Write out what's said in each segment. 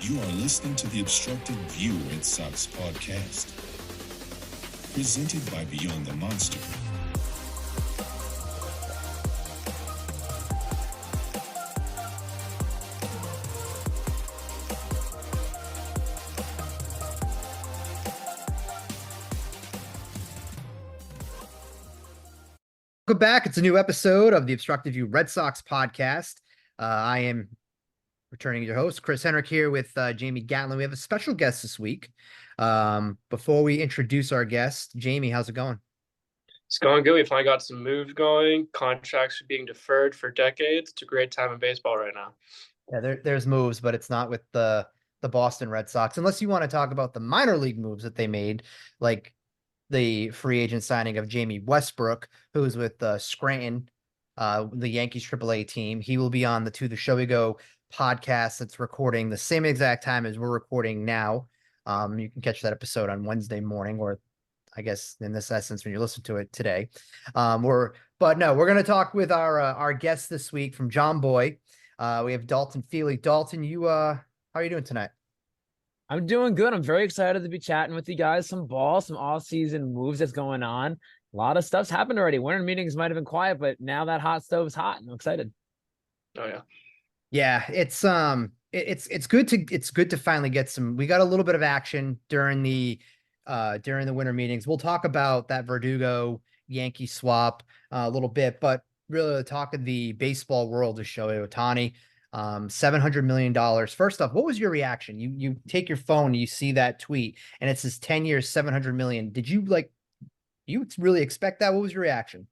You are listening to the Obstructed View Red Sox podcast, presented by Beyond the Monster. Welcome back. It's a new episode of the Obstructed View Red Sox podcast. I am returning your host, Chris Henrik, here with Jamie Gatlin. We have a special guest this week. Before we introduce our guest, Jamie, how's it going? It's going good. We finally got some moves going. Contracts are being deferred for decades. It's a great time in baseball right now. Yeah, there's moves, but it's not with the Boston Red Sox, unless you want to talk about the minor league moves that they made, like the free agent signing of Jamie Westbrook, who's with Scranton, the Yankees AAA team. He will be on the To the Show We Go podcast that's recording the same exact time as we're recording now. You can catch that episode on Wednesday morning, or I guess in this essence when you listen to it today. We're going to talk with our guest this week from Jomboy. We have Dalton Feely. Dalton, how are you doing tonight? I'm doing good. I'm very excited to be chatting with you guys. Some off-season moves that's going on. A lot of stuff's happened already. Winter meetings might have been quiet, but now that hot stove's hot, and I'm excited. Oh yeah. Yeah, it's good to finally get some. We got a little bit of action during the winter meetings. We'll talk about that Verdugo Yankee swap a little bit, but really the talk of the baseball world is Shohei Ohtani. $700 million. First off, what was your reaction? You take your phone, you see that tweet, and it says 10 years, 700 million. Did you really expect that? What was your reaction?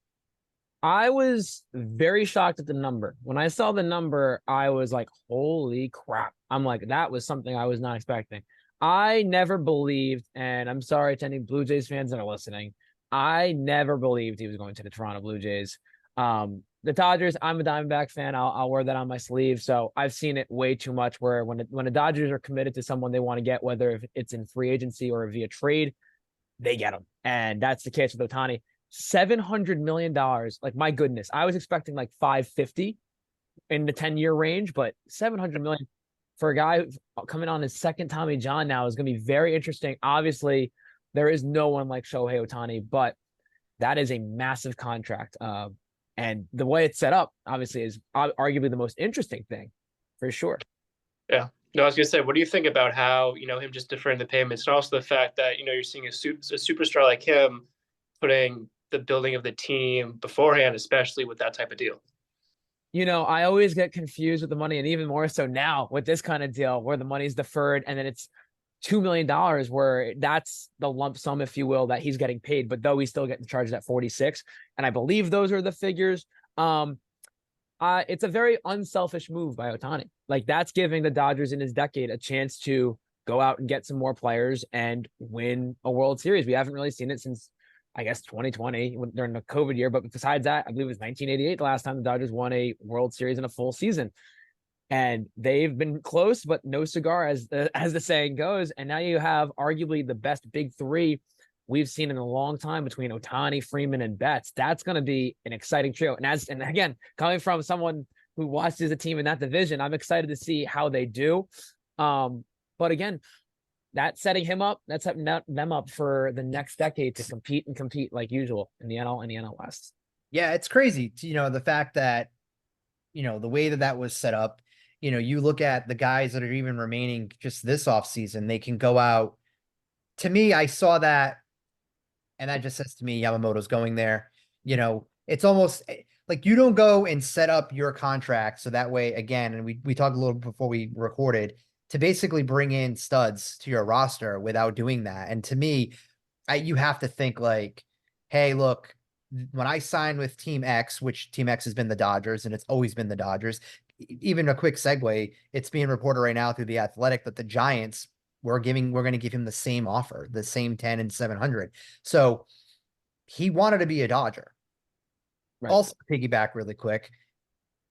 I was very shocked at the number. When I saw the number, I was like, holy crap. I'm like, that was something I was not expecting. I never believed, and I'm sorry to any Blue Jays fans that are listening, I never believed he was going to the Toronto Blue Jays. The Dodgers, I'm a Diamondback fan. I'll wear that on my sleeve. So I've seen it way too much where when the Dodgers are committed to someone they want to get, whether it's in free agency or via trade, they get them. And that's the case with Ohtani. $700 million. Like, my goodness, I was expecting like 550 in the 10-year range, but 700 million for a guy coming on his second Tommy John now is going to be very interesting. Obviously, there is no one like Shohei Ohtani, but that is a massive contract. And the way it's set up, obviously, is arguably the most interesting thing, for sure. Yeah. No, I was going to say, what do you think about how, him just deferring the payments, and also the fact that, you're seeing a superstar like him putting the building of the team beforehand, especially with that type of deal? I always get confused with the money, and even more so now with this kind of deal where the money's deferred and then it's $2 million, where that's the lump sum, if you will, that he's getting paid, but though he's still getting charged at 46. And I believe those are the figures. It's a very unselfish move by Ohtani. Like, that's giving the Dodgers in his decade a chance to go out and get some more players and win a World Series. We haven't really seen it since, I guess, 2020 during the COVID year. But besides that, I believe it was 1988, the last time the Dodgers won a World Series in a full season. And they've been close, but no cigar, as the saying goes. And now you have arguably the best big three we've seen in a long time between Ohtani, Freeman, and Betts. That's going to be an exciting trio. And again, coming from someone who watches a team in that division, I'm excited to see how they do. But again, that's setting him up. That's setting them up for the next decade to compete like usual in the NL and the NL West. Yeah, it's crazy. The fact that, the way that was set up. You look at the guys that are even remaining just this offseason, they can go out. To me, I saw that, and that just says to me, Yamamoto's going there. It's almost like you don't go and set up your contract so that way, again, and we talked a little before we recorded, to basically bring in studs to your roster without doing that. And to me, you have to think like, hey, look, when I signed with Team X, which Team X has been the Dodgers, and it's always been the Dodgers. Even a quick segue, it's being reported right now through The Athletic that the Giants we're going to give him the same offer, the same 10 and 700. So he wanted to be a Dodger. Right. Also, piggyback really quick,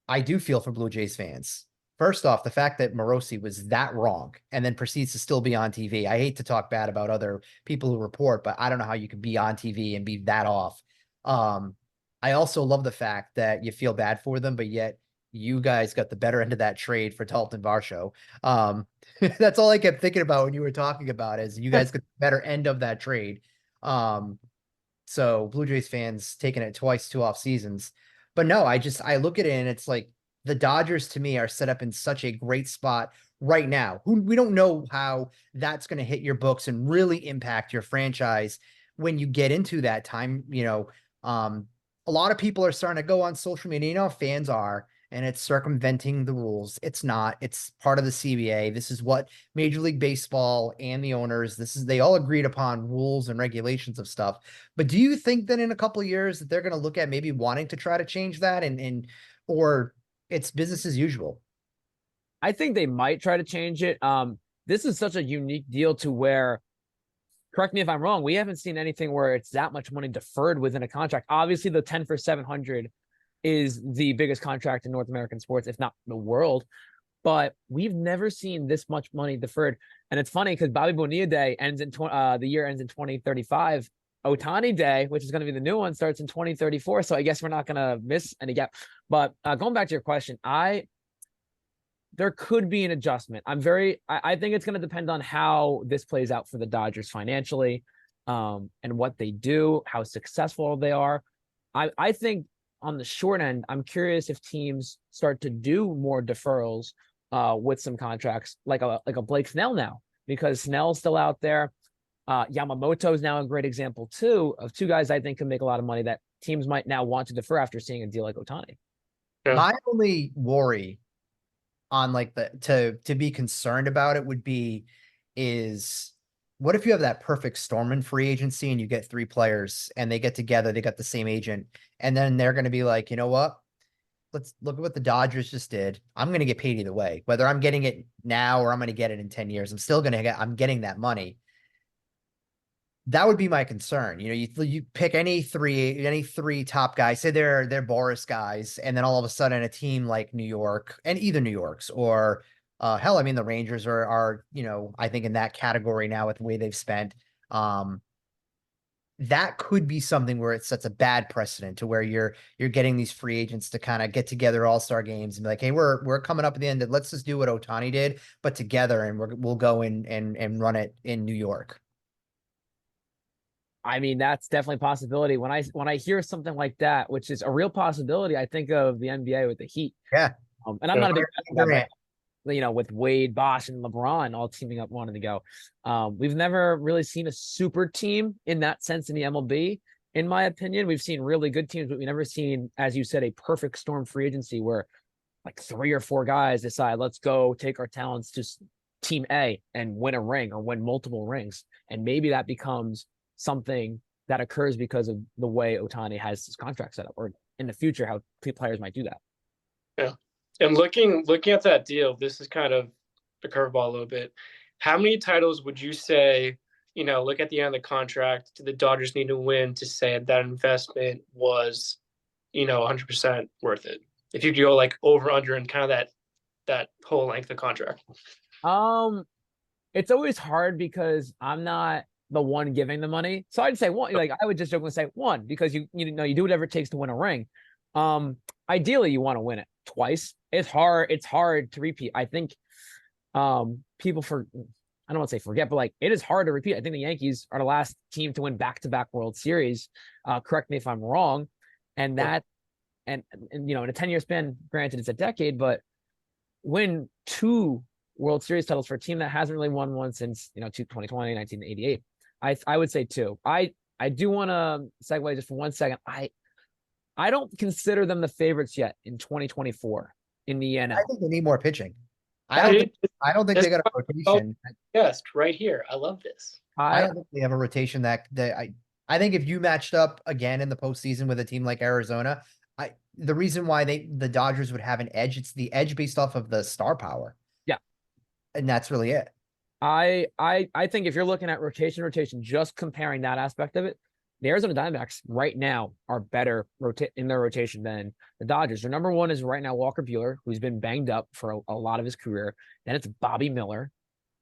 I do feel for Blue Jays fans. First off, the fact that Morosi was that wrong and then proceeds to still be on TV. I hate to talk bad about other people who report, but I don't know how you could be on TV and be that off. I also love the fact that you feel bad for them, but yet you guys got the better end of that trade for Dalton Varsho. That's all I kept thinking about when you were talking about is you guys got the better end of that trade. So Blue Jays fans taking it twice, 2 off seasons. But no, I look at it and it's like the Dodgers to me are set up in such a great spot right now. We don't know how that's going to hit your books and really impact your franchise when you get into that time. A lot of people are starting to go on social media, fans are, and it's circumventing the rules. It's not. It's part of the CBA. This is what Major League Baseball and the owners, they all agreed upon rules and regulations of stuff. But do you think that in a couple of years that they're going to look at maybe wanting to try to change that or it's business as usual? I think they might try to change it. This is such a unique deal to where, correct me if I'm wrong, we haven't seen anything where it's that much money deferred within a contract. Obviously, the 10 for 700 is the biggest contract in North American sports, if not the world. But we've never seen this much money deferred. And it's funny because Bobby Bonilla Day ends in the year ends in 2035. Ohtani Day, which is going to be the new one, starts in 2034. So I guess we're not going to miss any gap. But going back to your question, there could be an adjustment. I think it's going to depend on how this plays out for the Dodgers financially, and what they do, how successful they are. I think on the short end, I'm curious if teams start to do more deferrals with some contracts, like a Blake Snell now, because Snell's still out there. Yamamoto is now a great example too of 2 guys I think can make a lot of money that teams might now want to defer after seeing a deal like Ohtani. Yeah. My only worry on like to be concerned about it is what if you have that perfect storm in free agency and you get 3 players and they get together, they got the same agent, and then they're going to be like, you know what? Let's look at what the Dodgers just did. I'm going to get paid either way, whether I'm getting it now or I'm going to get it in 10 years. I'm getting that money. That would be my concern. You pick any three top guys, say they're Boris guys, and then all of a sudden a team like New York, and either New York's or hell, I mean the Rangers are I think in that category now with the way they've spent. That could be something where it sets a bad precedent to where you're getting these free agents to kind of get together all-star games and be like, hey, we're coming up at the end. Let's just do what Ohtani did, but together, and we'll go in and run it in New York. I mean, that's definitely a possibility. When I hear something like that, which is a real possibility, I think of the NBA with the Heat. Yeah. And I'm not a big fan of that, but, with Wade, Bosh, and LeBron all teaming up wanting to go. We've never really seen a super team in that sense in the MLB. In my opinion, we've seen really good teams, but we've never seen, as you said, a perfect storm free agency where like 3 or 4 guys decide, let's go take our talents to team A and win a ring or win multiple rings. And maybe that becomes something that occurs because of the way Ohtani has his contract set up, or in the future, how players might do that. Yeah. And looking at that deal, this is kind of a curveball a little bit. How many titles would you say, look at the end of the contract, do the Dodgers need to win to say that investment was, 100% worth it? If you go like over, under, and kind of that whole length of contract. It's always hard because I'm not the one giving the money. So I'd say 1, like I would just joke and say 1, because you do whatever it takes to win a ring. Ideally you want to win it twice. It's hard to repeat. I think people I don't want to say forget, but like it is hard to repeat. I think the Yankees are the last team to win back-to-back World Series. Correct me if I'm wrong. And that and in a 10-year span, granted it's a decade, but win 2 World Series titles for a team that hasn't really won one since 2020, 1988. I would say 2. I do want to segue just for 1 second. I don't consider them the favorites yet in 2024 in the NL. I think they need more pitching. I don't think they got a rotation. Yes, right here. I love this. I don't think they have a rotation that I think if you matched up again in the postseason with a team like Arizona, the reason why the Dodgers would have an edge, it's the edge based off of the star power. Yeah. And that's really it. I think if you're looking at rotation, just comparing that aspect of it, the Arizona Diamondbacks right now are better in their rotation than the Dodgers. Their number 1 is right now Walker Buehler, who's been banged up for a lot of his career. Then it's Bobby Miller.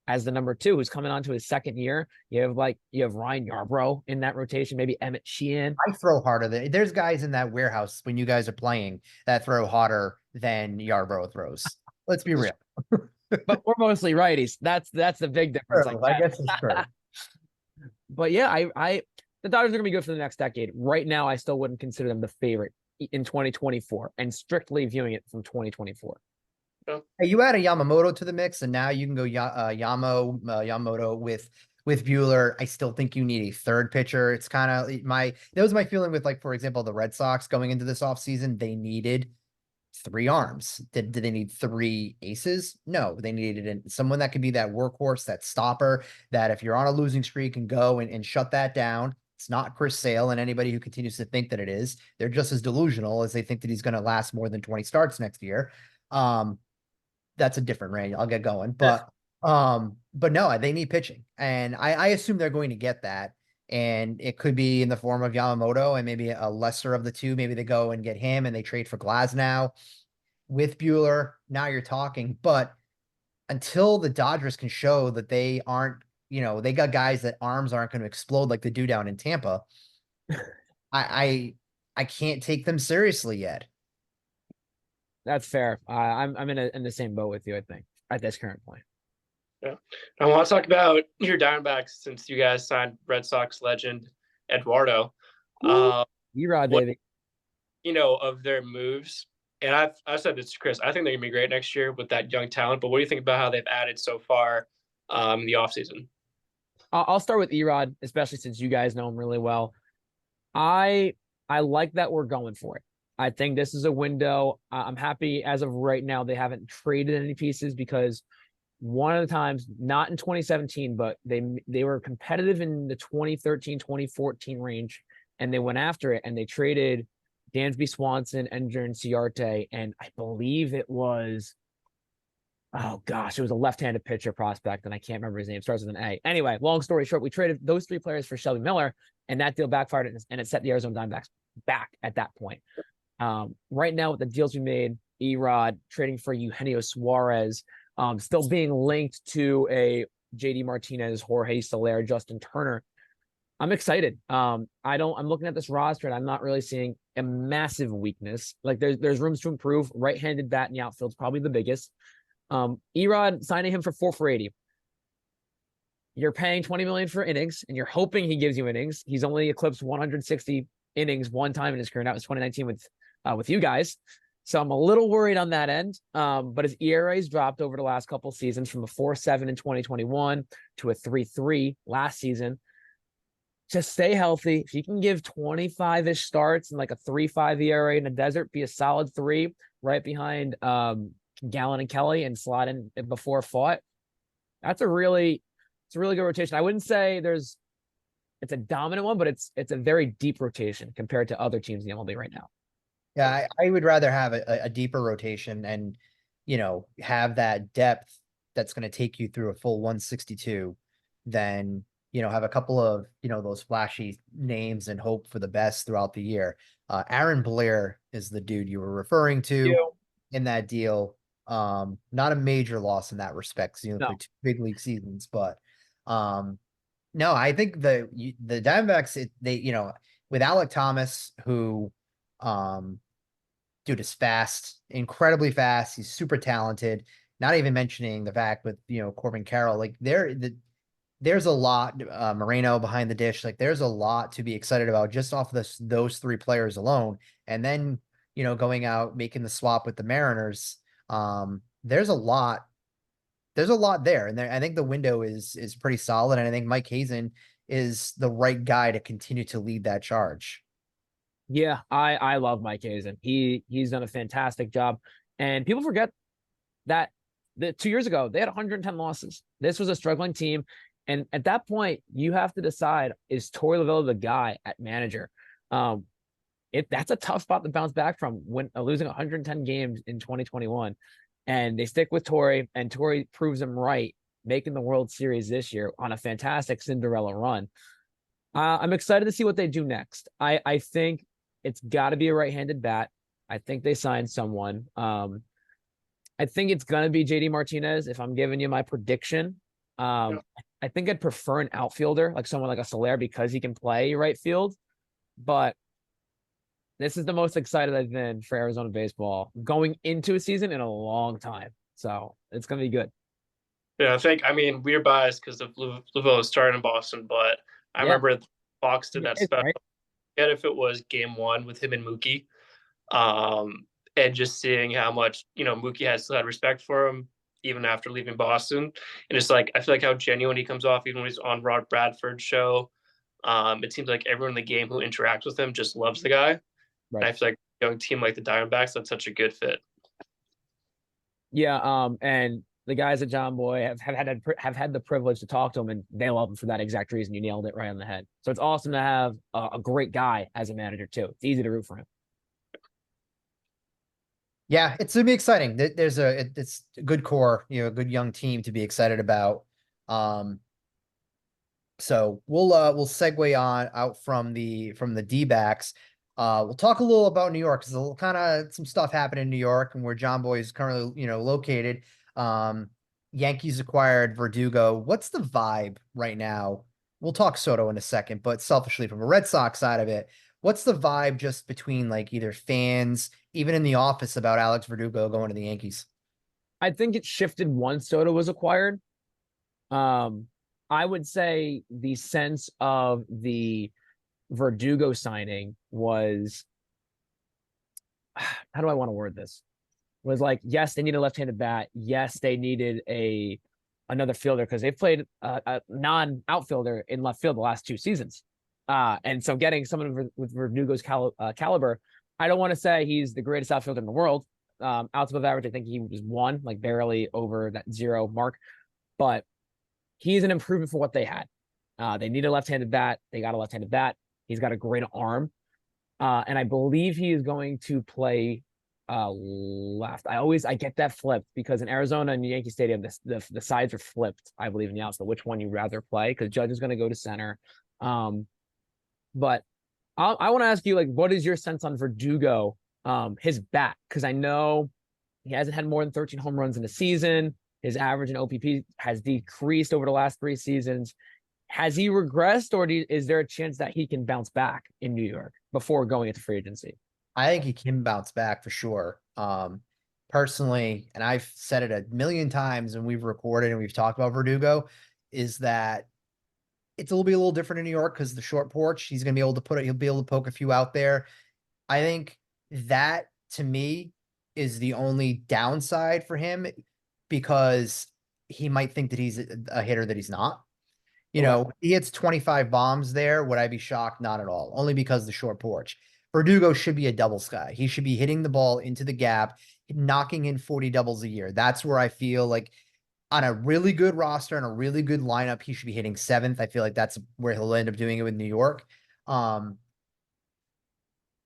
as the number 2, who's coming on to his second year. You have Ryan Yarbrough in that rotation, maybe Emmett Sheehan. I throw harder there's guys in that warehouse when you guys are playing that throw harder than Yarbrough throws. Let's be real. But we're mostly righties. That's the big difference. True, I guess it's true. But yeah, the Dodgers are gonna be good for the next decade. Right now, I still wouldn't consider them the favorite in 2024, and strictly viewing it from 2024. Hey, you add a Yamamoto to the mix, and now you can go Yamamoto with Buehler. I still think you need a third pitcher. It's kind of that was my feeling with, like, for example, the Red Sox going into this offseason. They needed 3 arms. Did they need 3 aces? No, they needed someone that could be that workhorse, that stopper, that if you're on a losing streak can go and shut that down. It's not Chris Sale, and anybody who continues to think that it is, they're just as delusional as they think that he's going to last more than 20 starts next year. That's a different range. I'll get going, but no, they need pitching, and I assume they're going to get that, and it could be in the form of Yamamoto and maybe a lesser of the 2. Maybe they go and get him and they trade for Glasnow with Buehler. Now you're talking, but until the Dodgers can show that they aren't, they got guys that arms aren't going to explode like they do down in Tampa. I can't take them seriously yet. That's fair. I'm in the same boat with you, I think, at this current point. Yeah. I want to talk about your Diamondbacks since you guys signed Red Sox legend Eduardo. E-Rod, baby. Of their moves. And I've said this to Chris. I think they're gonna be great next year with that young talent. But what do you think about how they've added so far in the offseason? I'll start with E-Rod, especially since you guys know him really well. I like that we're going for it. I think this is a window. I'm happy as of right now they haven't traded any pieces, because one of the times, not in 2017, but they were competitive in the 2013, 2014 range, and they went after it, and they traded Dansby Swanson, Ender, and Ciarte, and I believe it was, oh gosh, it was a left-handed pitcher prospect, and I can't remember his name. It starts with an A. Anyway, long story short, we traded those 3 players for Shelby Miller, and that deal backfired, and it set the Arizona Diamondbacks back at that point. Right now, with the deals we made, E-Rod trading for Eugenio Suarez, still being linked to a JD Martinez, Jorge Soler, Justin Turner. I'm excited. I'm looking at this roster, and I'm not really seeing a massive weakness. Like there's rooms to improve. Right-handed bat in the outfield is probably the biggest. E-Rod, signing him for 4 for $80. You're paying $20 million for innings, and you're hoping he gives you innings. He's only eclipsed 160 innings one time in his career, and that was 2019 with you guys. So I'm a little worried on that end. But his ERA's dropped over the last couple seasons from a 4.7 in 2021 to a 3.3 last season. Just stay healthy. If you can give 25-ish starts and like a 3.5 ERA in the desert, be a solid 3 right behind Gallen and Kelly, and slot in before Fought. It's a really good rotation. I wouldn't say it's a dominant one, but it's a very deep rotation compared to other teams in the MLB right now. Yeah, I would rather have a deeper rotation and, have that depth that's going to take you through a full 162 than, have a couple of, those flashy names and hope for the best throughout the year. Aaron Blair is the dude you were referring to in that deal. Not a major loss in that respect, no. For 2 big league seasons, but no, I think the Diamondbacks, with Alek Thomas, who dude is fast, incredibly fast. He's super talented. Not even mentioning the fact with, Corbin Carroll, like there's a lot, Moreno behind the dish. Like there's a lot to be excited about just off those 3 players alone. And then, going out, making the swap with the Mariners. There's a lot there. And I think the window is pretty solid. And I think Mike Hazen is the right guy to continue to lead that charge. Yeah, I love Mike Hazen. He's done a fantastic job. And people forget that 2 years ago, they had 110 losses. This was a struggling team. And at that point, you have to decide, is Torey Lovullo the guy at manager? That's a tough spot to bounce back from when losing 110 games in 2021. And they stick with Torey, and Torey proves them right, making the World Series this year on a fantastic Cinderella run. I'm excited to see what they do next. I think it's got to be a right-handed bat. I think they signed someone. I think it's going to be JD Martinez. If I'm giving you my prediction, Um, I think I'd prefer an outfielder, like someone like a Soler, because he can play right field. But this is the most excited I've been for Arizona baseball going into a season in a long time. So it's gonna be good. Yeah, I mean, we're biased because of Lavelle starting in Boston, but I Yeah, remember Fox did that special. right. And if it was game one with him and Mookie, um, and just seeing how much, Mookie has still had respect for him even after leaving Boston. And it's like, I feel like how genuine he comes off, even when he's on Rod Bradford's show. It seems like everyone in the game who interacts with him just loves the guy. And Right. I feel like a young team like the Diamondbacks, that's such a good fit. Yeah. And the guys at Jomboy have had the privilege to talk to him, and they love him for that exact reason. You nailed it right on the head. So it's awesome to have a great guy as a manager too. It's easy to root for him. Yeah, it's gonna be exciting. It's a good core, a good young team to be excited about. So we'll segue on out from the D-backs. We'll talk a little about New York because there's kind of some stuff happening in New York and where Jomboy is currently, located. Yankees acquired Verdugo. What's the vibe right now? We'll talk Soto in a second, but selfishly from a Red Sox side of it, what's the vibe just between like either fans, even in the office, about Alex Verdugo going to the Yankees? I think it shifted once Soto was acquired. I would say the sense of the Verdugo signing was, how do I want to word this? Was like, yes, they need a left-handed bat. Yes, they needed another fielder because they've played a non-outfielder in left field the last 2 seasons. And so getting someone with Verdugo's caliber, I don't want to say he's the greatest outfielder in the world. Outs above average, I think he was 1, like barely over that 0 mark. But he's an improvement for what they had. They need a left-handed bat. They got a left-handed bat. He's got a great arm. And I believe he is going to play left. I get that flipped because in Arizona and Yankee Stadium, the sides are flipped, I believe, in the outfield, which one you rather play, because Judge is going to go to center. But I want to ask you, like, what is your sense on Verdugo, his bat? Because I know he hasn't had more than 13 home runs in a season. His average in OPP has decreased over the last 3 seasons. Has he regressed, or is there a chance that he can bounce back in New York before going into free agency? I think he can bounce back for sure. Personally, and I've said it a million times when we've recorded and we've talked about Verdugo, is that it'll be a little different in New York because the short porch, he's going to be able to he'll be able to poke a few out there. I think that to me is the only downside for him because he might think that he's a hitter that he's not. He hits 25 bombs there. Would I be shocked? Not at all. Only because the short porch. Verdugo should be a doubles guy. He should be hitting the ball into the gap, knocking in 40 doubles a year. That's where I feel like on a really good roster and a really good lineup, he should be hitting 7th. I feel like that's where he'll end up doing it with New York.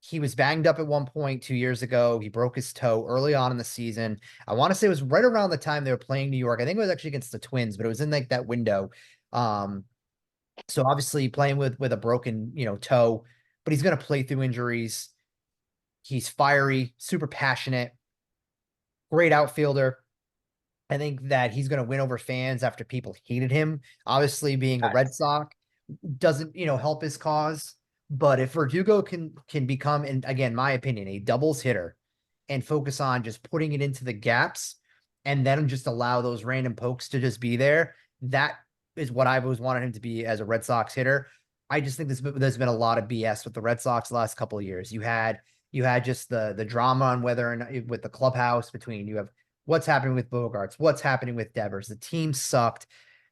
He was banged up at one point 2 years ago. He broke his toe early on in the season. I want to say it was right around the time they were playing New York. I think it was actually against the Twins, but it was in like that window. So obviously playing with a broken, toe, but he's going to play through injuries. He's fiery, super passionate, great outfielder. I think that he's going to win over fans after people hated him. Obviously, being a Red Sox doesn't, help his cause. But if Verdugo can become, and again, my opinion, a doubles hitter and focus on just putting it into the gaps and then just allow those random pokes to just be there, that is what I've always wanted him to be as a Red Sox hitter. I just think there's been a lot of BS with the Red Sox the last couple of years. You had just the drama on whether or not with the clubhouse between you have what's happening with Bogarts, what's happening with Devers. The team sucked.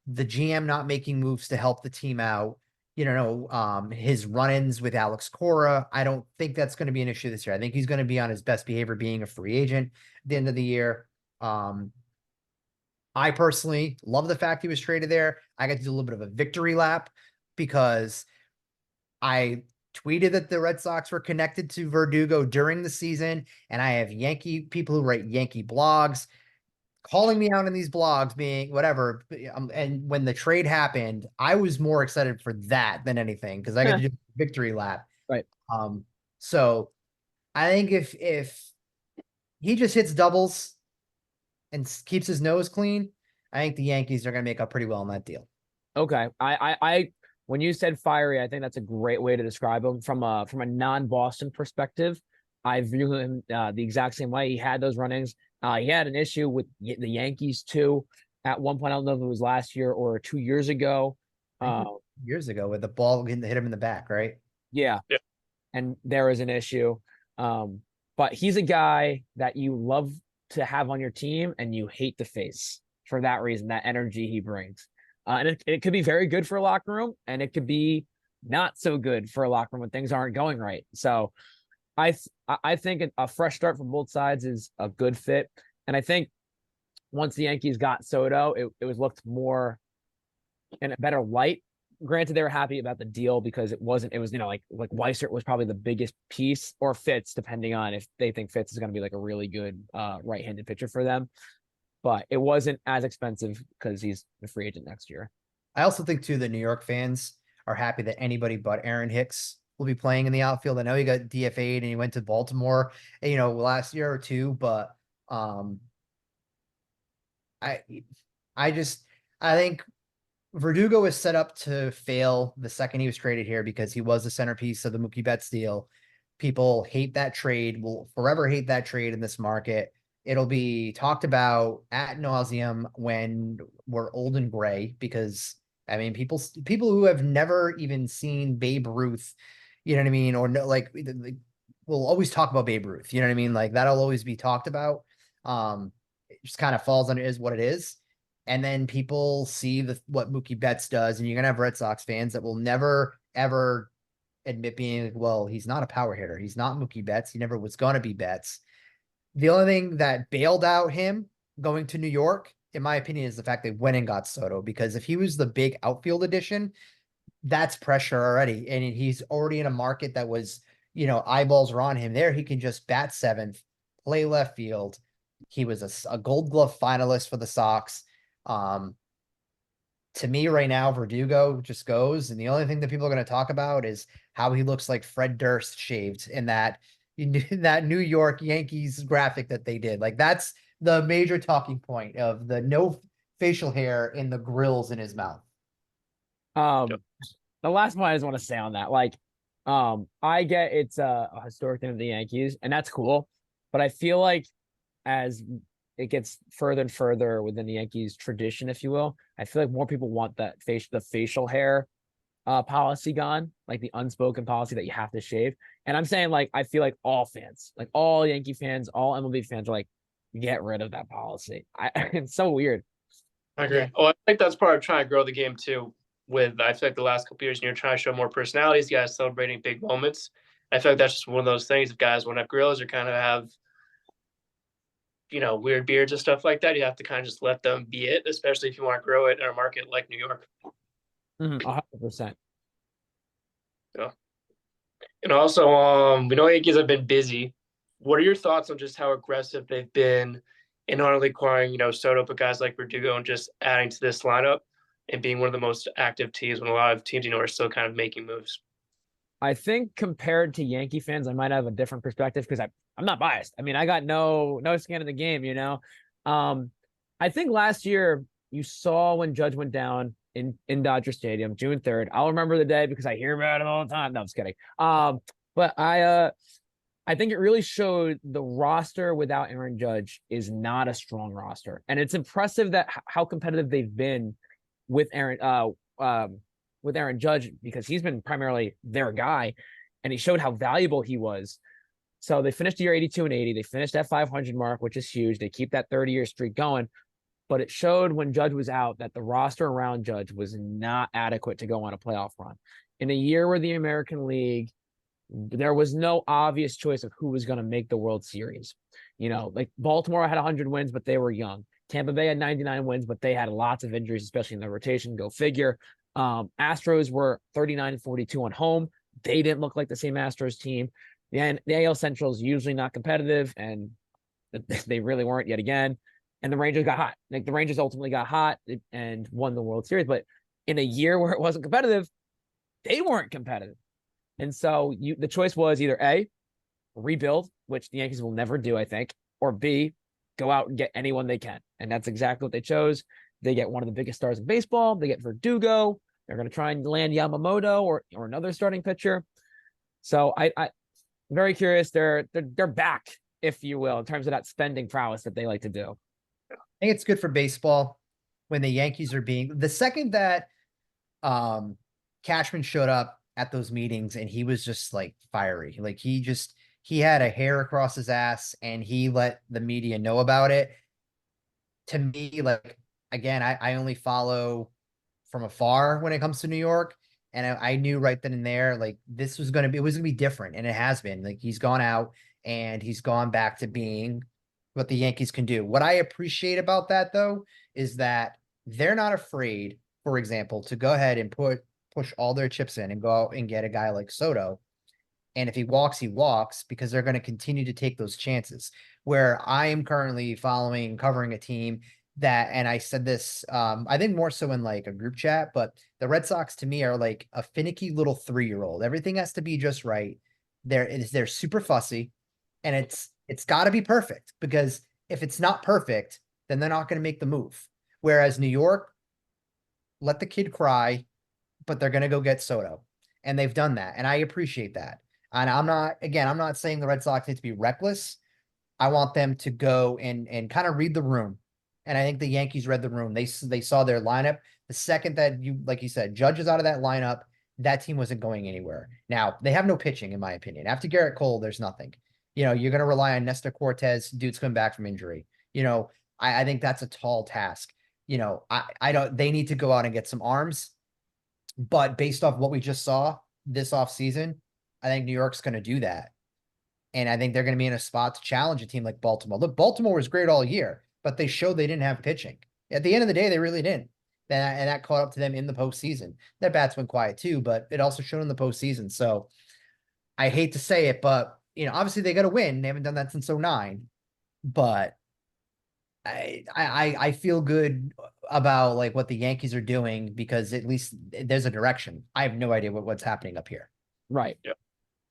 The GM not making moves to help the team out. His run-ins with Alex Cora. I don't think that's going to be an issue this year. I think he's going to be on his best behavior being a free agent at the end of the year. I personally love the fact he was traded there. I got to do a little bit of a victory lap because I tweeted that the Red Sox were connected to Verdugo during the season, and I have Yankee people who write Yankee blogs calling me out in these blogs being whatever. And when the trade happened, I was more excited for that than anything because I got to do a victory lap. Right. So I think if he just hits doubles and keeps his nose clean, I think the Yankees are going to make up pretty well on that deal. Okay. I when you said fiery, I think that's a great way to describe him from a non-Boston perspective. I view him the exact same way. He had those run-ins. He had an issue with the Yankees too. At one point, I don't know if it was last year or 2 years ago. Years ago, with the ball hit him in the back, right? Yeah. Yeah. And there was an issue. But he's a guy that you love to have on your team and you hate to face for that reason, that energy he brings. And it could be very good for a locker room, and it could be not so good for a locker room when things aren't going right. So I think a fresh start from both sides is a good fit. And I think once the Yankees got Soto, it was looked more in a better light. Granted, they were happy about the deal because it was, like Weissert was probably the biggest piece, or Fitz, depending on if they think Fitz is going to be like a really good right-handed pitcher for them. But it wasn't as expensive because he's a free agent next year. I also think too, the New York fans are happy that anybody but Aaron Hicks will be playing in the outfield. I know he got DFA'd and he went to Baltimore, last year or two, but I think Verdugo is set up to fail the second he was traded here because he was the centerpiece of the Mookie Betts deal. People hate that trade, will forever hate that trade in this market. It'll be talked about ad nauseum when we're old and gray, because I mean, people who have never even seen Babe Ruth, you know what I mean? Or no, like we'll always talk about Babe Ruth, you know what I mean? Like that'll always be talked about. It just kind of falls under is what it is. And then people see what Mookie Betts does, and you're gonna have Red Sox fans that will never ever admit being like, well, he's not a power hitter. He's not Mookie Betts. He never was gonna be Betts. The only thing that bailed out him going to New York, in my opinion, is the fact they went and got Soto, because if he was the big outfield addition, that's pressure already. And he's already in a market that was, eyeballs are on him there. He can just bat seventh, play left field. He was a Gold Glove finalist for the Sox. To me right now, Verdugo just goes. And the only thing that people are going to talk about is how he looks like Fred Durst shaved in that New York Yankees graphic that they did. Like that's the major talking point of the no facial hair in the grills in his mouth. The last point I just want to say on that, I get it's a historic thing of the Yankees, and that's cool. But I feel like as it gets further and further within the Yankees tradition, if you will, I feel like more people want the facial hair policy gone, like the unspoken policy that you have to shave. And I'm saying, I feel like all fans, like all Yankee fans, all MLB fans are like, get rid of that policy. It's so weird. I agree. Oh, I think that's part of trying to grow the game too. I feel like the last couple of years, you're trying to show more personalities, guys celebrating big moments. I feel like that's just one of those things. If guys want to have grills or kind of have, weird beards and stuff like that, you have to kind of just let them be it, especially if you want to grow it in a market like New York. 100%. Yeah. And also, we know Yankees have been busy. What are your thoughts on just how aggressive they've been in not only acquiring, Soto, but guys like Verdugo, and just adding to this lineup and being one of the most active teams when a lot of teams, are still kind of making moves? I think compared to Yankee fans, I might have a different perspective because I'm not biased. I mean, I got no skin in the game, I think last year you saw when Judge went down in Dodger Stadium, June 3rd. I'll remember the day because I hear about it all the time. No, I'm just kidding. But I think it really showed the roster without Aaron Judge is not a strong roster. And it's impressive that how competitive they've been with Aaron Judge, because he's been primarily their guy, and he showed how valuable he was. So they finished the year 82-80. They finished that 500 mark, which is huge. They keep that 30-year streak going. But it showed when Judge was out that the roster around Judge was not adequate to go on a playoff run. In a year where the American League, there was no obvious choice of who was going to make the World Series. Like Baltimore had 100 wins, but they were young. Tampa Bay had 99 wins, but they had lots of injuries, especially in the rotation. Go figure. Astros were 39-42 on home. They didn't look like the same Astros team. The AL Central is usually not competitive, and they really weren't yet again. And the Rangers got hot. Like the Rangers ultimately got hot and won the World Series. But in a year where it wasn't competitive, they weren't competitive. And so the choice was either A, rebuild, which the Yankees will never do, I think, or B, go out and get anyone they can. And that's exactly what they chose. They get one of the biggest stars in baseball. They get Verdugo. They're going to try and land Yamamoto or another starting pitcher. So I very curious. They're back, if you will, in terms of that spending prowess that they like to do. I think it's good for baseball when the Yankees are being the second that Cashman showed up at those meetings and he was just like fiery. Like he had a hair across his ass and he let the media know about it. To me, like, again, I only follow from afar when it comes to New York. And I knew right then and there, like it was going to be different. And it has been. Like he's gone out and he's gone back to being what the Yankees can do. What I appreciate about that though, is that they're not afraid, for example, to go ahead and push all their chips in and go out and get a guy like Soto. And if he walks because they're going to continue to take those chances. Where I am currently covering a team that, and I said this, I think more so in like a group chat, but the Red Sox to me are like a finicky little 3-year-old. Everything has to be just right. They're super fussy, and it's got to be perfect, because if it's not perfect, then they're not going to make the move. Whereas New York, let the kid cry, but they're going to go get Soto, and they've done that, and I appreciate that. And I'm not saying the Red Sox need to be reckless. I want them to go and kind of read the room. And I think the Yankees read the room. They saw their lineup. The second that like you said, Judge is out of that lineup, that team wasn't going anywhere. Now, they have no pitching, in my opinion. After Garrett Cole, there's nothing. You're going to rely on Nestor Cortez. Dude's coming back from injury. I think that's a tall task. They need to go out and get some arms. But based off what we just saw this offseason, I think New York's going to do that. And I think they're going to be in a spot to challenge a team like Baltimore. Look, Baltimore was great all year, but they showed they didn't have pitching. At the end of the day, they really didn't. And that caught up to them in the postseason. Their bats went quiet too, but it also showed in the postseason. So I hate to say it, but obviously they got to win. They haven't done that since 2009. But I feel good about like what the Yankees are doing, because at least there's a direction. I have no idea what's happening up here. Right. Yep.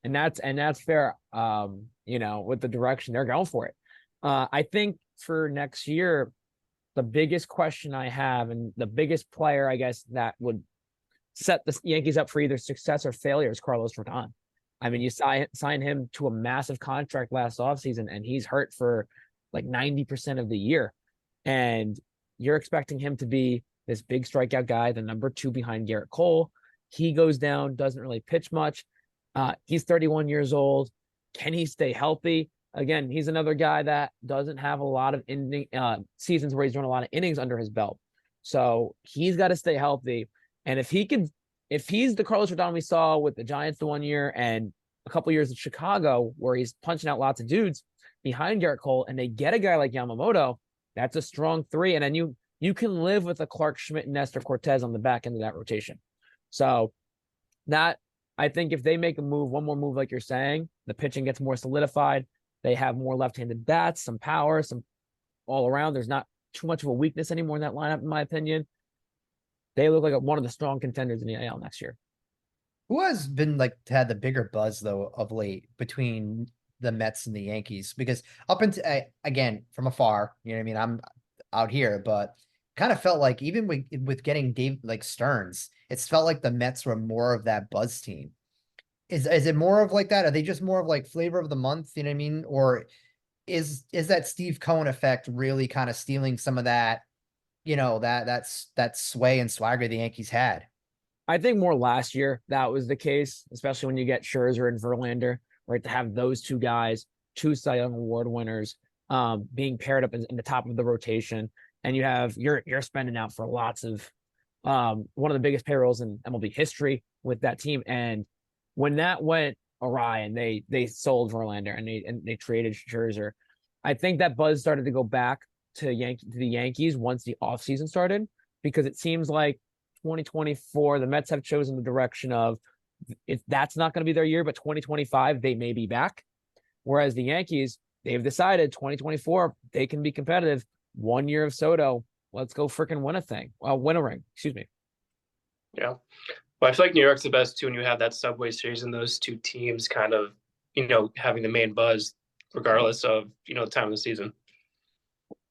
And that's fair. With the direction they're going for it. I think for next year, the biggest question I have, and the biggest player, I guess, that would set the Yankees up for either success or failure, is Carlos Rodon. I mean, you sign him to a massive contract last offseason, and he's hurt for like 90% of the year. And you're expecting him to be this big strikeout guy, the number 2 behind Garrett Cole. He goes down, doesn't really pitch much. He's 31 years old. Can he stay healthy? Again, he's another guy that doesn't have a lot of seasons where he's doing a lot of innings under his belt. So he's got to stay healthy. And if he's the Carlos Rodon we saw with the Giants the one year and a couple years in Chicago, where he's punching out lots of dudes behind Garrett Cole, and they get a guy like Yamamoto, that's a strong 3. And then you can live with a Clark Schmidt and Nestor Cortez on the back end of that rotation. So that, I think if they make one more move, like you're saying, the pitching gets more solidified. They have more left-handed bats, some power, some all around. There's not too much of a weakness anymore in that lineup, in my opinion. They look like one of the strong contenders in the AL next year. Who has been had the bigger buzz though of late between the Mets and the Yankees? Because up until again from afar, I'm out here, but kind of felt like even with getting Dave like Stearns, it's felt like the Mets were more of that buzz team. Is it more of like that? Are they just more of like flavor of the month? You know what I mean? Or is that Steve Cohen effect really kind of stealing some of that, that sway and swagger the Yankees had? I think more last year that was the case, especially when you get Scherzer and Verlander, right? To have those 2 guys, 2 Cy Young Award winners, being paired up in the top of the rotation, and you have you're spending out for lots of one of the biggest payrolls in MLB history with that team. And when that went awry and they sold Verlander and they traded Scherzer, I think that buzz started to go back to the Yankees once the offseason started, because it seems like 2024, the Mets have chosen the direction of, if that's not going to be their year, but 2025, they may be back. Whereas the Yankees, they've decided 2024, they can be competitive. 1 year of Soto, let's go freaking win a ring. Excuse me. Yeah. Well, I feel like New York's the best too when you have that Subway Series and those 2 teams kind of, having the main buzz regardless of, the time of the season.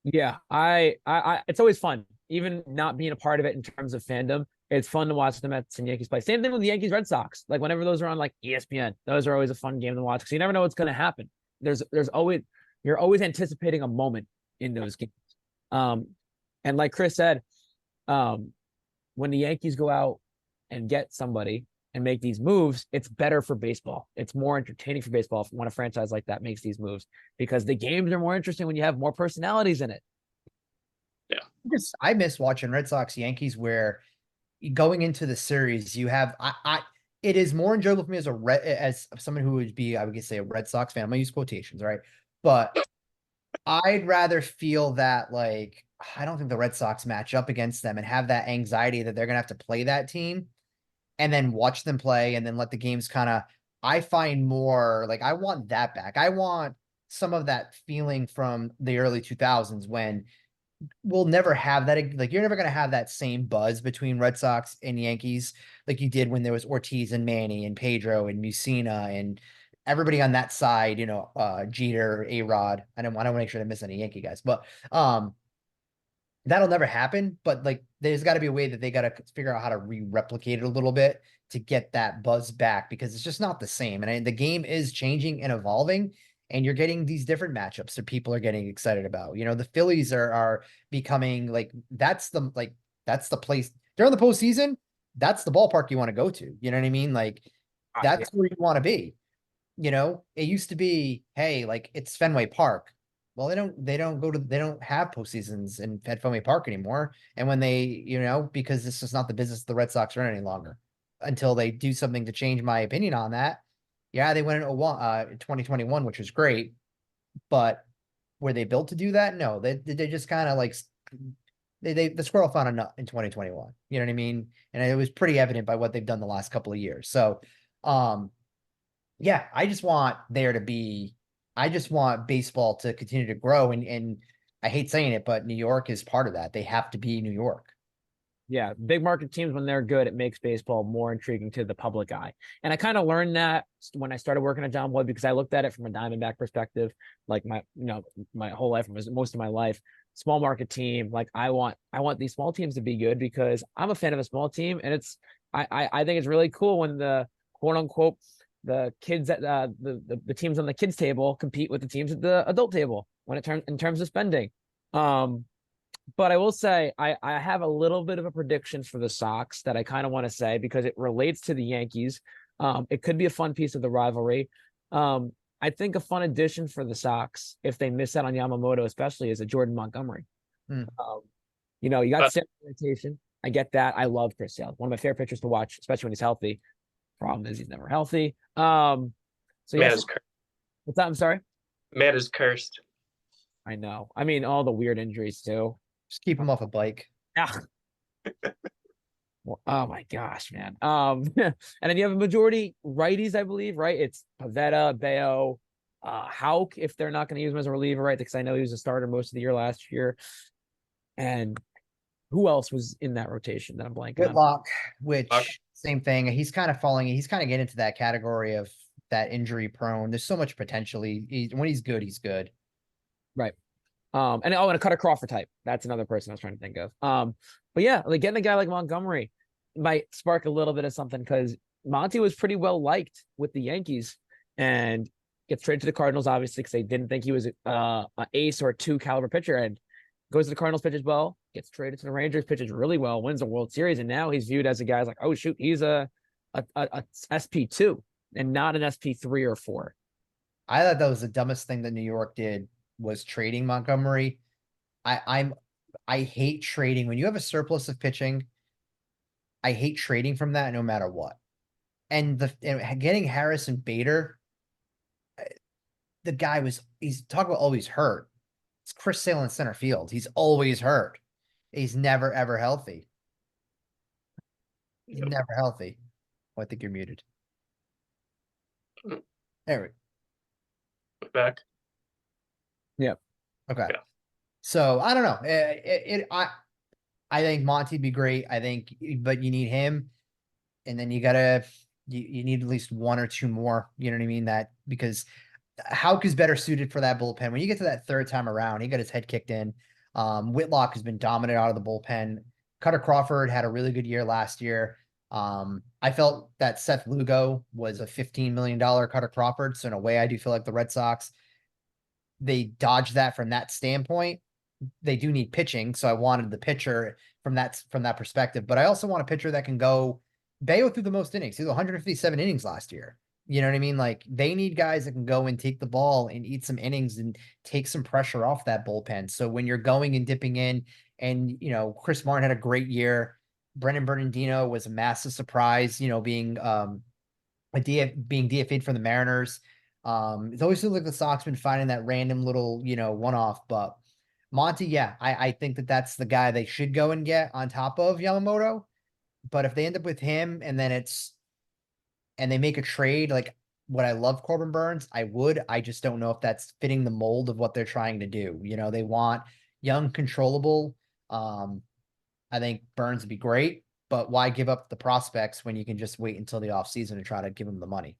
Yeah, I it's always fun, even not being a part of it in terms of fandom, it's fun to watch the Mets and Yankees play. Same thing with the Yankees Red Sox. Like whenever those are on like ESPN, those are always a fun game to watch because you never know what's going to happen. There's always you're always anticipating a moment in those games. And like Chris said, when the Yankees go out and get somebody and make these moves, it's better for baseball. It's more entertaining for baseball when a franchise like that makes these moves because the games are more interesting when you have more personalities in it. Yeah. I miss watching Red Sox Yankees where going into the series, you have it is more enjoyable for me as someone who would be, I would say, a Red Sox fan. I'm gonna use quotations, right? But I'd rather feel that like I don't think the Red Sox match up against them and have that anxiety that they're gonna have to play that team and then watch them play and then let the games kind of I find more like I want that back. I want some of that feeling from the early 2000s when we'll never have that. Like you're never going to have that same buzz between Red Sox and Yankees like you did when there was Ortiz and Manny and Pedro and Mussina and everybody on that side, Jeter, A-Rod. I don't want to make sure to miss any Yankee guys, but that'll never happen. But like there's got to be a way that they got to figure out how to replicate it a little bit to get that buzz back because it's just not the same. And the game is changing and evolving. And you're getting these different matchups that people are getting excited about. The Phillies are becoming like that's the place during the postseason. That's the ballpark you want to go to. You know what I mean? Like that's where you want to be. It used to be, hey, like it's Fenway Park. Well, they don't have postseasons at Fenway Park anymore. And when they, because this is not the business the Red Sox are in any longer until they do something to change my opinion on that. Yeah, they went in 2021, which was great, but were they built to do that? No, they just kind of like the squirrel found a nut in 2021. You know what I mean? And it was pretty evident by what they've done the last couple of years. So, yeah, I just want baseball to continue to grow, and I hate saying it, but New York is part of that. They have to be New York. Yeah, big market teams, when they're good, it makes baseball more intriguing to the public eye. And I kind of learned that when I started working at Jomboy because I looked at it from a Diamondback perspective, like my whole life, most of my life, small market team. Like I want these small teams to be good because I'm a fan of a small team, and I think it's really cool when the quote unquote the kids at the teams on the kids table compete with the teams at the adult table in terms of spending. But I will say I have a little bit of a prediction for the Sox that I kind of want to say because it relates to the Yankees. It could be a fun piece of the rivalry. I think a fun addition for the Sox, if they miss out on Yamamoto, especially, is a Jordan Montgomery. You got Sale rotation. I get that. I love Chris Sale. One of my favorite pitchers to watch, especially when he's healthy. Problem is he's never healthy. So yeah. What's that? I'm sorry. Man is cursed. I know. I mean, all the weird injuries too. Just keep him off a bike. Yeah. Well, oh my gosh, man. And then you have a majority righties, I believe, right? It's Pavetta, Bayo, Houck, if they're not going to use him as a reliever, right? Because I know he was a starter most of the year last year. And who else was in that rotation that I'm blanking on? Whitlock, which same thing. He's kind of getting into that category of that injury prone. There's so much potential. When he's good, he's good. Right. And a Cutter Crawford type. That's another person I was trying to think of. But yeah, like getting a guy like Montgomery might spark a little bit of something because Monty was pretty well liked with the Yankees and gets traded to the Cardinals, obviously, because they didn't think he was an ace or a 2 caliber pitcher, and goes to the Cardinals, pitches well, gets traded to the Rangers, pitches really well, wins the World Series, and now he's viewed as a guy like, oh shoot, he's a SP2 and not an SP3 or 4. I thought that was the dumbest thing that New York did was trading Montgomery. I hate trading when you have a surplus of pitching. I hate trading from that no matter what. And getting Harrison Bader, the guy he's talking about always hurt. It's Chris Sale in center field. He's always hurt. He's never ever healthy. He's never healthy. Oh, I think you're muted. There we go. Back. Yep. Okay. Yeah. So I don't know. I think Monty'd be great. But you need him, and then you need at least 1 or 2 more. You know what I mean? That because Houck is better suited for that bullpen. When you get to that third time around, he got his head kicked in. Whitlock has been dominant out of the bullpen. Cutter Crawford had a really good year last year. I felt that Seth Lugo was a $15 million Cutter Crawford. So in a way, I do feel like the Red Sox, they dodged that from that standpoint. They do need pitching. So I wanted the pitcher from that perspective, but I also want a pitcher that can go. Bayo threw the most innings. He was 157 innings last year. You know what I mean? Like they need guys that can go and take the ball and eat some innings and take some pressure off that bullpen. So when you're going and dipping in and, Chris Martin had a great year. Brendan Bernardino was a massive surprise, being being DFA'd from the Mariners. It's always seems like the Sox been finding that random little, one-off, but Monty, yeah, I think that's the guy they should go and get on top of Yamamoto. But if they end up with him and then they make a trade, like what I love Corbin Burns, I just don't know if that's fitting the mold of what they're trying to do. They want young, controllable. I think Burns would be great, but why give up the prospects when you can just wait until the offseason and try to give them the money?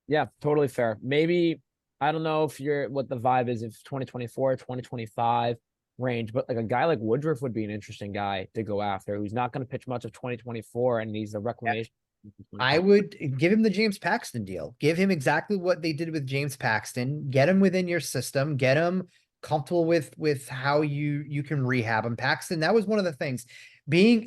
Yeah, totally fair. Maybe, I don't know what the vibe is if 2024, 2025 range, but like a guy like Woodruff would be an interesting guy to go after who's not going to pitch much of 2024 and he's a reclamation. I would give him the James Paxton deal. Give him exactly what they did with James Paxton. Get him within your system. Get him comfortable with how you can rehab him. Paxton, that was one of the things.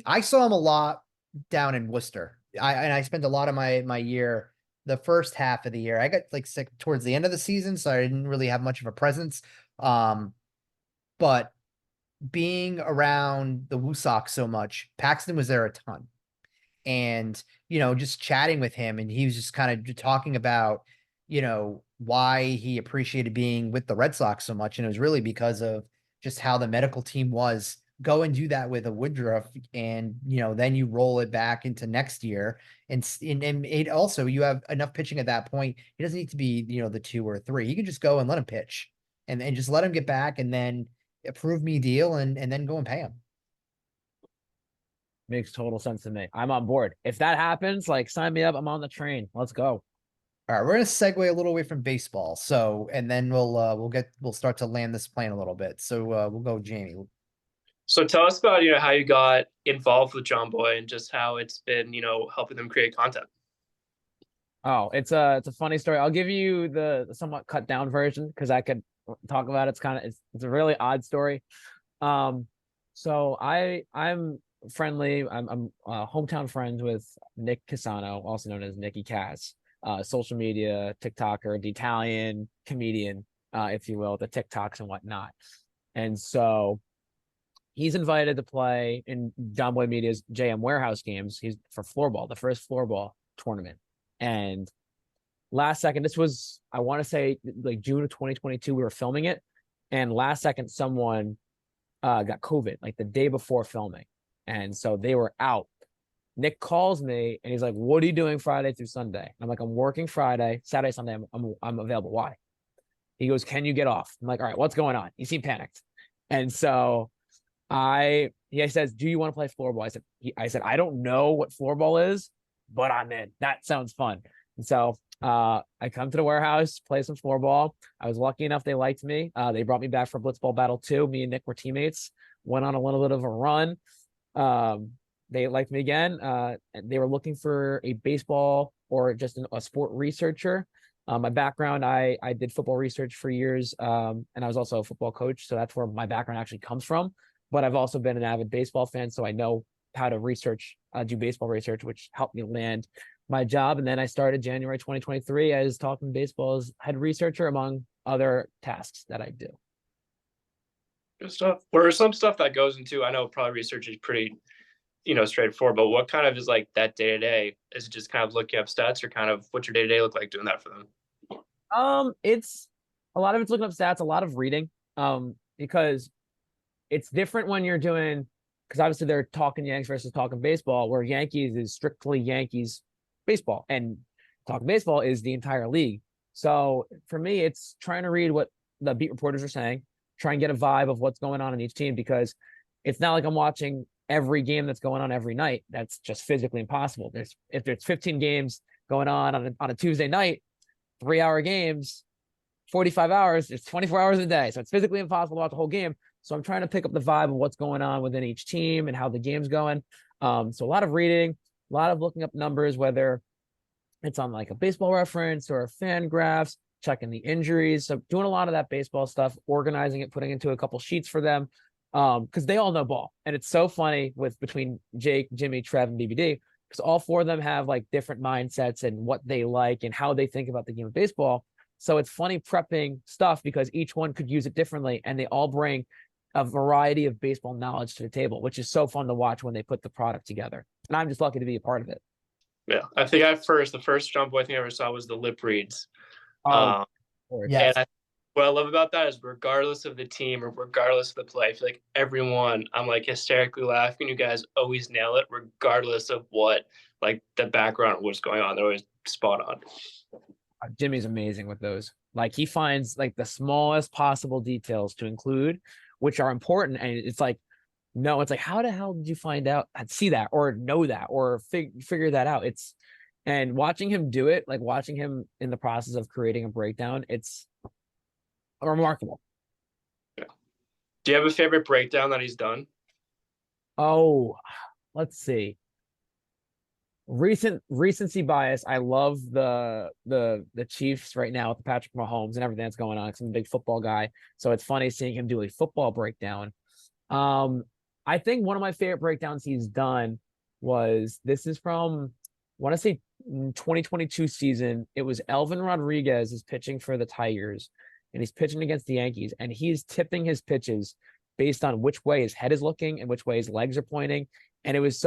I saw him a lot down in Worcester. I spent a lot of my year, the first half of the year. I got like sick towards the end of the season, so I didn't really have much of a presence. But being around the Woo Sox so much, Paxton was there a ton. And, just chatting with him, and he was just kind of talking about, why he appreciated being with the Red Sox so much. And it was really because of just how the medical team was. Go and do that with a Woodruff, and, then you roll it back into next year. And it also, you have enough pitching at that point. He doesn't need to be, the 2 or 3. You can just go and let him pitch and just let him get back and then approve me deal and then go and pay him. Makes total sense to me. I'm on board. If that happens, like sign me up. I'm on the train. Let's go. All right, we're gonna segue a little away from baseball. So, and then we'll start to land this plane a little bit. So we'll go, Jamie. So tell us about how you got involved with Jomboy and just how it's been helping them create content. Oh, it's a funny story. I'll give you the somewhat cut down version because I could talk about it. It's a really odd story. So I'm friendly. I'm hometown friends with Nick Casano, also known as Nicky Cass, social media TikToker, the Italian comedian, if you will, the TikToks and whatnot. And so he's invited to play in Jomboy Media's JM Warehouse games. He's for floorball, the first floorball tournament. And last second, this was, I want to say like June of 2022, we were filming it. And last second, someone got COVID like the day before filming. And so they were out. Nick calls me and he's like, "What are you doing Friday through Sunday?" I'm like, "I'm working Friday, Saturday, Sunday. I'm available." "Why?" He goes, "Can you get off?" I'm like, "All right, what's going on?" He seemed panicked. And so he says, "Do you want to play floorball?" I said, "I don't know what floorball is, but I'm in. That sounds fun." And so I come to the warehouse, play some floorball. I was lucky enough they liked me. They brought me back for Blitzball Battle 2. Me and Nick were teammates. Went on a little bit of a run. They liked me again. They were looking for a baseball or just a sport researcher. My background, I did football research for years, and I was also a football coach. So that's where my background actually comes from. But I've also been an avid baseball fan, so I know how to do baseball research, which helped me land my job. And then I started January 2023 as Talking Baseball's head researcher, among other tasks that I do. Good stuff. What are some stuff that goes into, I know probably research is pretty, straightforward, but what kind of is like that day to day? Is it just kind of looking up stats, or kind of what's your day to day look like doing that for them? It's a lot of it's looking up stats, a lot of reading, because it's different when you're doing, because obviously they're talking Yanks versus talking baseball, where Yankees is strictly Yankees baseball and talking baseball is the entire league. So for me, it's trying to read what the beat reporters are saying, try and get a vibe of what's going on in each team, because it's not like I'm watching every game that's going on every night. That's just physically impossible. If there's 15 games going on a Tuesday night, 3-hour games, 45 hours, it's 24 hours a day. So it's physically impossible to watch the whole game. So I'm trying to pick up the vibe of what's going on within each team and how the game's going. So a lot of reading, a lot of looking up numbers, whether it's on like a baseball reference or fan graphs, checking the injuries. So doing a lot of that baseball stuff, organizing it, putting into a couple sheets for them. Because they all know ball. And it's so funny between Jake, Jimmy, Trev, and BBD, because all four of them have like different mindsets and what they like and how they think about the game of baseball. So it's funny prepping stuff because each one could use it differently, and they all bring a variety of baseball knowledge to the table, which is so fun to watch when they put the product together. And I'm just lucky to be a part of it. Yeah, I think the first Jomboy thing I ever saw was the lip reads. Oh, yes. And what I love about that is regardless of the team or regardless of the play, I feel like everyone, I'm like hysterically laughing. You guys always nail it, regardless of what, like the background of what's going on. They're always spot on. Jimmy's amazing with those. Like he finds like the smallest possible details to include, which are important. And it's like, no, it's like, how the hell did you find out, see that, or know that, or figure that out? And watching him do it, like watching him in the process of creating a breakdown, it's remarkable. Yeah. Do you have a favorite breakdown that he's done? Let's see. Recency bias. I love the Chiefs right now with the Patrick Mahomes and everything that's going on. 'Cause I'm a big football guy, so it's funny seeing him do a football breakdown. I think one of my favorite breakdowns he's done this is from, I want to say 2022 season. It was Elvin Rodriguez is pitching for the Tigers, and he's pitching against the Yankees, and he's tipping his pitches based on which way his head is looking and which way his legs are pointing. And it was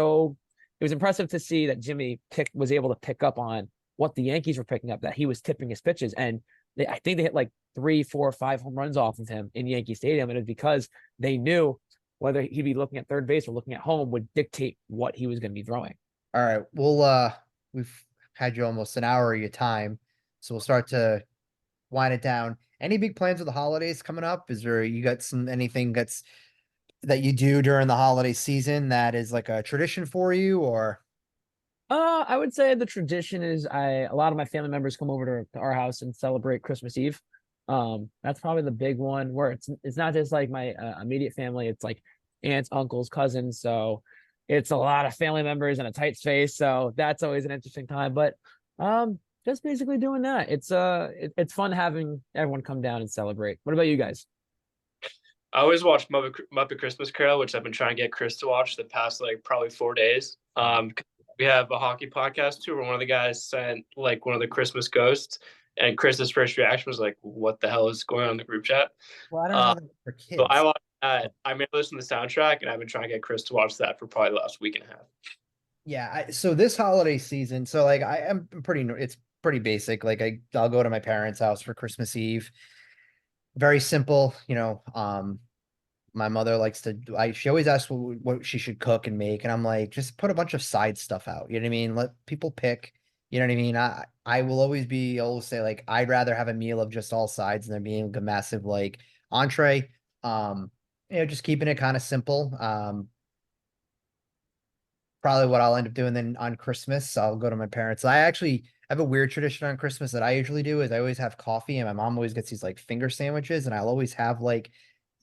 impressive to see that Jimmy was able to pick up on what the Yankees were picking up, that he was tipping his pitches. And I think they hit like 3, 4, 5 home runs off of him in Yankee Stadium. And it was because they knew whether he'd be looking at third base or looking at home would dictate what he was going to be throwing. All right. Well, we've had you almost an hour of your time, so we'll start to wind it down. Any big plans for the holidays coming up? Is there, you got anything that you do during the holiday season that is like a tradition for you, or? I would say the tradition is a lot of my family members come over to our house and celebrate Christmas Eve. That's probably the big one, where it's not just like my immediate family, it's like aunts, uncles, cousins. So it's a lot of family members in a tight space. So that's always an interesting time. But just basically doing that. It's fun having everyone come down and celebrate. What about you guys? I always watch Muppet Christmas Carol, which I've been trying to get Chris to watch the past like probably 4 days. We have a hockey podcast too, where one of the guys sent like one of the Christmas ghosts, and Chris's first reaction was like, "What the hell is going on in the group chat?" Well, I don't know that for kids. So I watched that. I made a listen to the soundtrack, and I've been trying to get Chris to watch that for probably the last week and a half. Yeah. So this holiday season, so like it's pretty basic. Like I'll go to my parents' house for Christmas Eve. Very simple, my mother likes to, she always asks what she should cook and make. And I'm like, just put a bunch of side stuff out. You know what I mean? Let people pick, you know what I mean? I will always say like, I'd rather have a meal of just all sides than there being a massive like entree. Just keeping it kind of simple. Probably what I'll end up doing then on Christmas. I'll go to my parents. I actually have a weird tradition on Christmas that I usually do is I always have coffee, and my mom always gets these like finger sandwiches, and I'll always have like,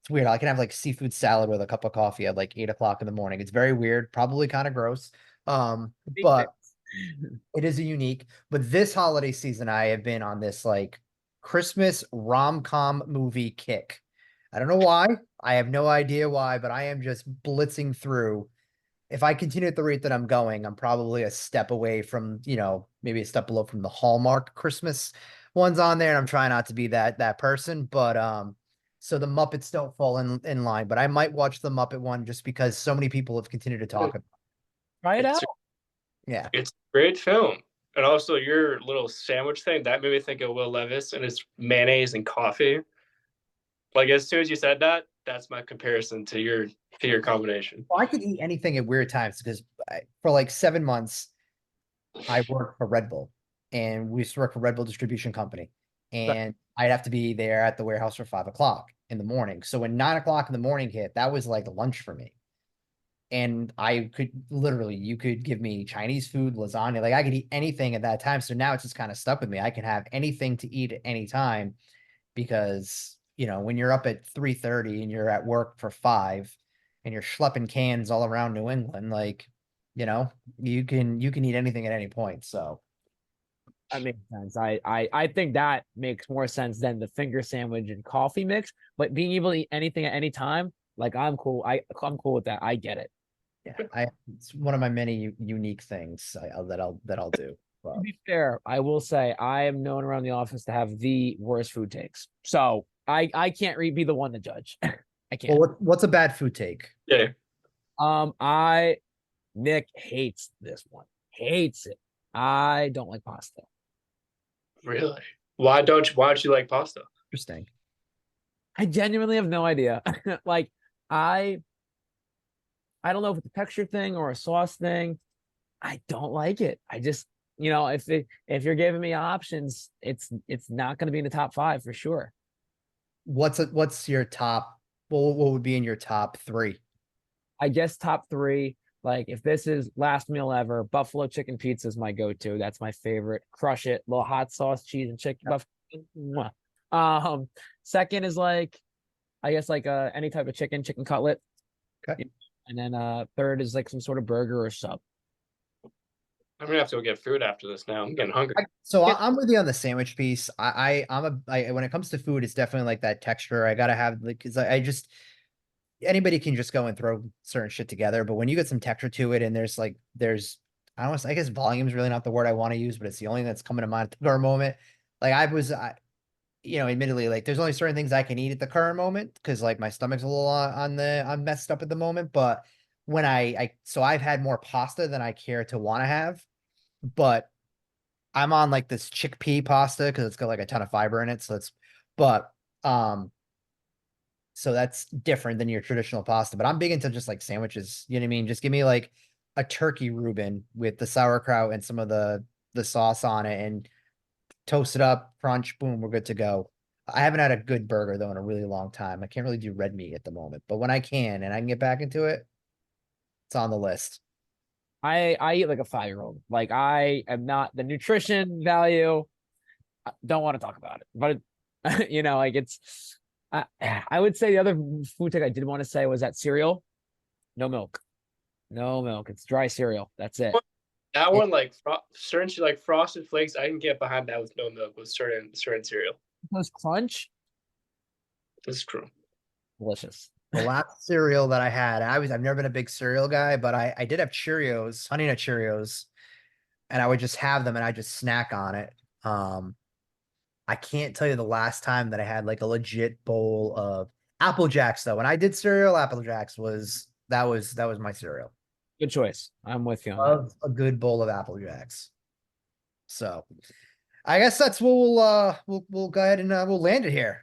it's weird. I can have like seafood salad with a cup of coffee at like 8 o'clock in the morning. It's very weird, probably kind of gross. But it is a unique. But this holiday season, I have been on this like Christmas rom-com movie kick. I don't know why. I have no idea why, but I am just blitzing through. If I continue at the rate that I'm going, I'm probably a step away from, maybe a step below from the Hallmark Christmas ones on there. And I'm trying not to be that person, but, so the Muppets don't fall in line, but I might watch the Muppet one just because so many people have continued to talk about it. Try it out. Yeah. It's a great film. And also your little sandwich thing, that made me think of Will Levis and his mayonnaise and coffee. Like as soon as you said that, that's my comparison to your combination. Well, I could eat anything at weird times because for like 7 months, I worked for Red Bull, and we used to work for Red Bull Distribution Company. And I'd have to be there at the warehouse for 5 o'clock in the morning. So when 9 o'clock in the morning hit, that was like lunch for me. And I could literally, you could give me Chinese food, lasagna, like I could eat anything at that time. So now it's just kind of stuck with me. I can have anything to eat at any time. because, when you're up at 3:30 and you're at work for 5 and you're schlepping cans all around New England, like, you can eat anything at any point. So That makes sense. I think that makes more sense than the finger sandwich and coffee mix. But being able to eat anything at any time, like I'm cool. I'm cool with that. I get it. yeah, it's one of my many unique things that I'll do. To be fair, I will say I am known around the office to have the worst food takes. So I can't be the one to judge. I can't. Well, what's a bad food take? Yeah. Nick hates this one. Hates it. I don't like pasta. Really? Why don't you like pasta? Interesting. I genuinely have no idea. Like I don't know if it's a texture thing or a sauce thing. I don't like it. I just, if you're giving me options, it's not going to be in the top 5 for sure. What's your top? What would be in your top 3? I guess top 3. Like if this is last meal ever, buffalo chicken pizza is my go-to. That's my favorite. Crush it. Little hot sauce, cheese, and chicken. Buffalo. Second is like, I guess like any type of chicken cutlet. Okay. And then third is like some sort of burger or sub. I'm gonna have to go get food after this now. I'm getting hungry. So I'm with you on the sandwich piece. When it comes to food, it's definitely like that texture. I gotta have, like, because I just, anybody can just go and throw certain shit together, but when you get some texture to it, and I guess volume is really not the word I want to use, but it's the only thing that's coming to mind at the current moment. Like admittedly, like there's only certain things I can eat at the current moment because like my stomach's a little I'm messed up at the moment. But when so I've had more pasta than I care to want to have, but I'm on like this chickpea pasta because it's got like a ton of fiber in it. So that's different than your traditional pasta. But I'm big into just like sandwiches. You know what I mean? Just give me like a turkey Reuben with the sauerkraut and some of the sauce on it, and toast it up, crunch, boom, we're good to go. I haven't had a good burger though in a really long time. I can't really do red meat at the moment, but when I can and I can get back into it, it's on the list. I eat like a 5-year-old. Like I am not the nutrition value. I don't want to talk about it, but like it's. I would say the other food take I did want to say was that cereal, no milk, It's dry cereal. That's it. That one, like certain like Frosted Flakes, I can get behind that with no milk with certain cereal. Those crunch, This is true. delicious. The last cereal that I had, I've never been a big cereal guy, but I did have Cheerios, Honey Nut Cheerios, and I would just have them and I just snack on it. I can't tell you the last time that I had like a legit bowl of Apple Jacks though. When I did cereal, Apple Jacks was my cereal. Good choice. I'm with you on Love a good bowl of Apple Jacks. So I guess that's what we'll go ahead and we'll land it here.